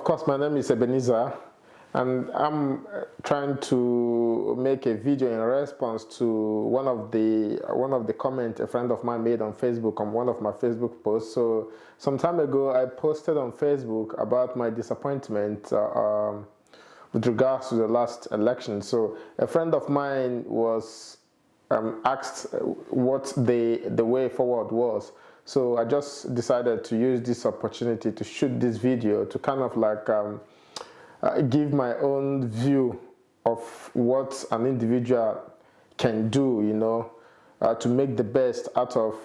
course, my name is Ebenezer, and I'm trying to make a video in response to one of the comments a friend of mine made on Facebook on one of my Facebook posts. So some time ago, I posted on Facebook about my disappointment with regards to the last election. So a friend of mine was asked what the way forward was. So I just decided to use this opportunity to shoot this video to kind of like give my own view of what an individual can do, you know, to make the best out of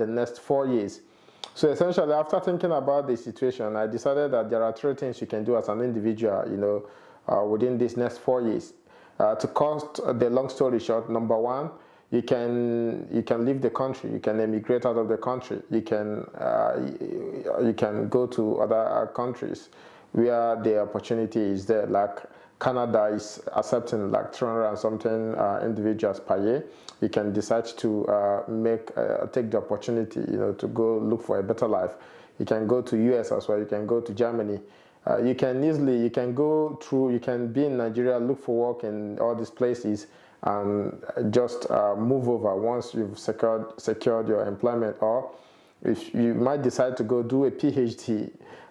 the next 4 years. So essentially, after thinking about the situation, I decided that there are 3 things you can do as an individual, you know, within these next 4 years. To cut the long story short, number 1, you can leave the country. You can emigrate out of the country. You can go to other countries where the opportunity is there. Like Canada is accepting like 300 and something individuals per year. You can decide to take the opportunity, you know, to go look for a better life. You can go to US as well. You can go to Germany. You can go through. You can be in Nigeria, look for work in all these places, and just move over once you've secured your employment. Or if you might decide to go do a PhD,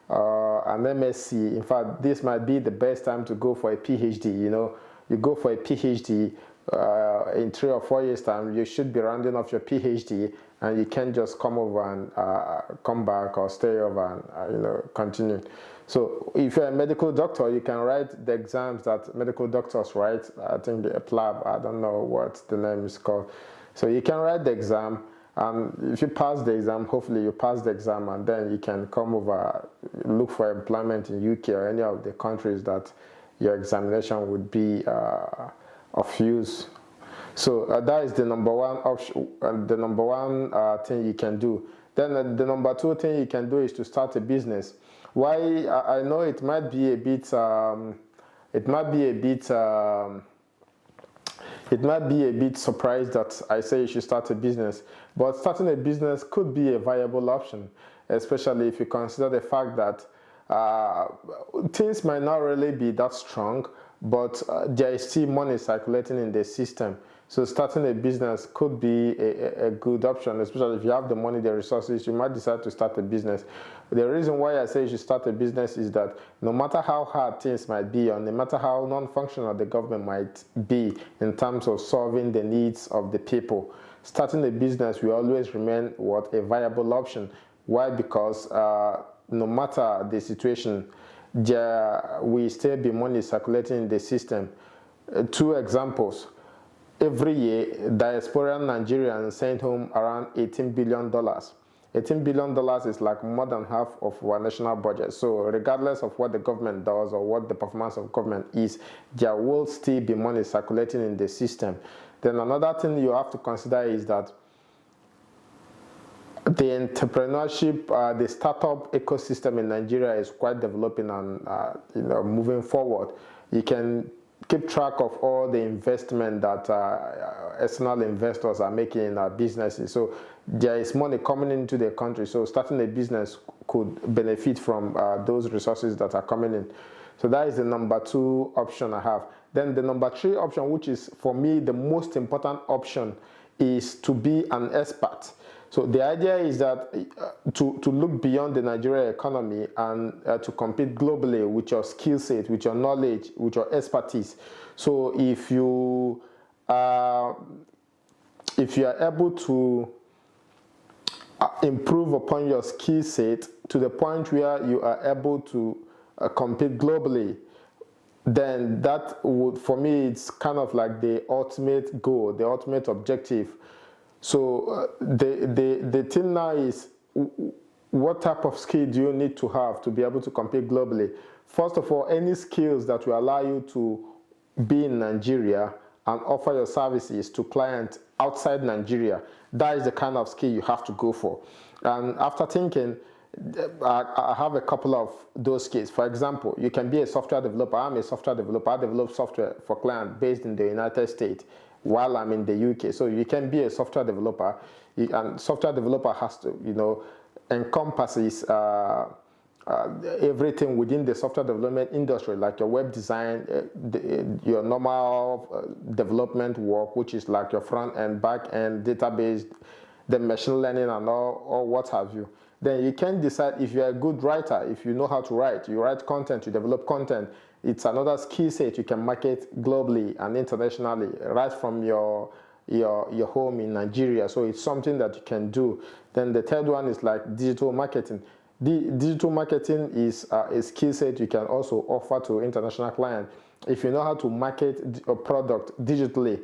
an MSc. In fact, this might be the best time to go for a PhD. You know, you go for a PhD in 3 or 4 years time, you should be rounding off your PhD, and you can't just come over and come back or stay over and you know, continue. So if you're a medical doctor, you can write the exams that medical doctors write. I think the PLAB, I don't know what the name is called. So you can write the exam, and if you pass the exam, hopefully you pass the exam, and then you can come over, look for employment in UK or any of the countries that your examination would be of use. So that is the number 1 option, the number 1 thing you can do. Then the number 2 thing you can do is to start a business. Why? I know it might be a bit surprised that I say you should start a business, but starting a business could be a viable option, especially if you consider the fact that things might not really be that strong, but there is still money circulating in the system. So starting a business could be a good option, especially if you have the money, the resources. You might decide to start a business. The reason why I say you should start a business is that no matter how hard things might be, or no matter how non-functional the government might be in terms of solving the needs of the people, starting a business will always remain a viable option. Why? Because no matter the situation, there will still be money circulating in the system. 2 examples. Every year, diasporian Nigerians send home around $18 billion. $18 billion is like more than half of our national budget. So regardless of what the government does or what the performance of government is, there will still be money circulating in the system. Then another thing you have to consider is that the entrepreneurship, the startup ecosystem in Nigeria is quite developing and you know, moving forward. You can keep track of all the investment that external investors are making in our businesses. So there is money coming into the country. So starting a business could benefit from those resources that are coming in. So that is the number 2 option I have. Then the number 3 option, which is for me the most important option, is to be an expert. So the idea is that to look beyond the Nigerian economy and to compete globally with your skill set, with your knowledge, with your expertise. So if you are able to improve upon your skill set to the point where you are able to compete globally, then that would, for me, it's kind of like the ultimate goal, the ultimate objective. So the thing now is, what type of skill do you need to have to be able to compete globally? First of all, any skills that will allow you to be in Nigeria and offer your services to clients outside Nigeria, that is the kind of skill you have to go for. And after thinking, I have a couple of those skills. For example, you can be a software developer. I'm a software developer. I develop software for clients based in the United States while I'm in the UK. So you can be a software developer, and software developer has to, you know, encompasses everything within the software development industry, like your web design, your normal development work, which is like your front end, back end, database, the machine learning and all, or what have you. Then you can decide if you're a good writer, if you know how to write, you write content, you develop content. It's another skill set you can market globally and internationally, right from your home in Nigeria. So it's something that you can do. Then the third one is like digital marketing. Digital marketing is a skill set you can also offer to international clients. If you know how to market a product digitally,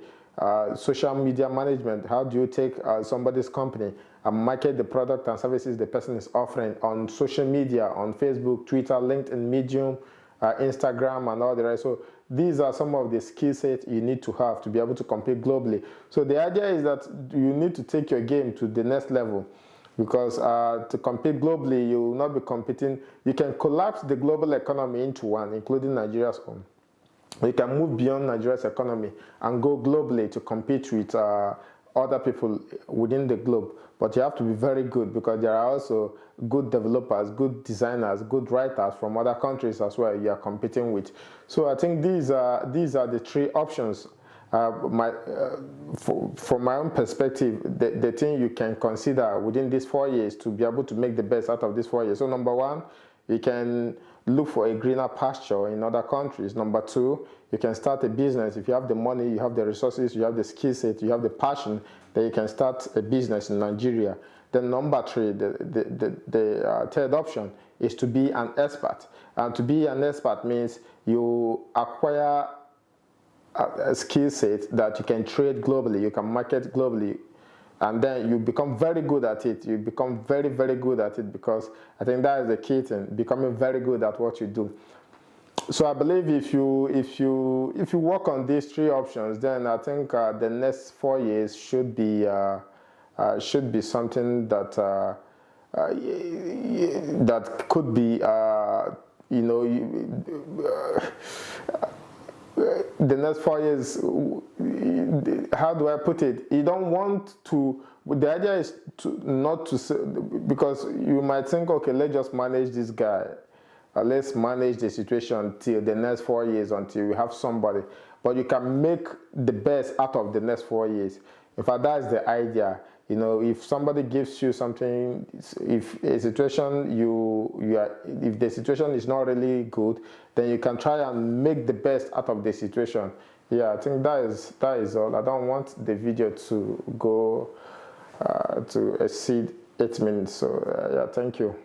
social media management, how do you take somebody's company and market the product and services the person is offering on social media, on Facebook, Twitter, LinkedIn, Medium, Instagram, and all the rest. So these are some of the skill sets you need to have to be able to compete globally. So the idea is that you need to take your game to the next level, because to compete globally, you will not be competing. You can collapse the global economy into one, including Nigeria's own. You can move beyond Nigeria's economy and go globally to compete with other people within the globe. But you have to be very good, because there are also good developers, good designers, good writers from other countries as well you are competing with. So I think these are the three options. From my own perspective, the thing you can consider within these 4 years to be able to make the best out of these 4 years. So number one, you can look for a greener pasture in other countries. Number two, you can start a business. If you have the money, you have the resources, you have the skill set, you have the passion, then you can start a business in Nigeria. Then number three, the third option is to be an expert. And to be an expert means you acquire a skill set that you can trade globally, you can market globally, and then you become very good at it. You become very, very good at it, because I think that is the key thing, becoming very good at what you do. So I believe if you work on these three options, then I think the next 4 years should be something that that could be the next 4 years. How do I put it? You don't want to. The idea is to not to say, because you might think, okay, let's just manage this guy. Let's manage the situation till the next 4 years, until we have somebody. But you can make the best out of the next 4 years. In fact, that's the idea. You know, if somebody gives you something, if a situation if the situation is not really good, then you can try and make the best out of the situation. Yeah, I think that is all. I don't want the video to go to exceed 8 minutes. So yeah, thank you.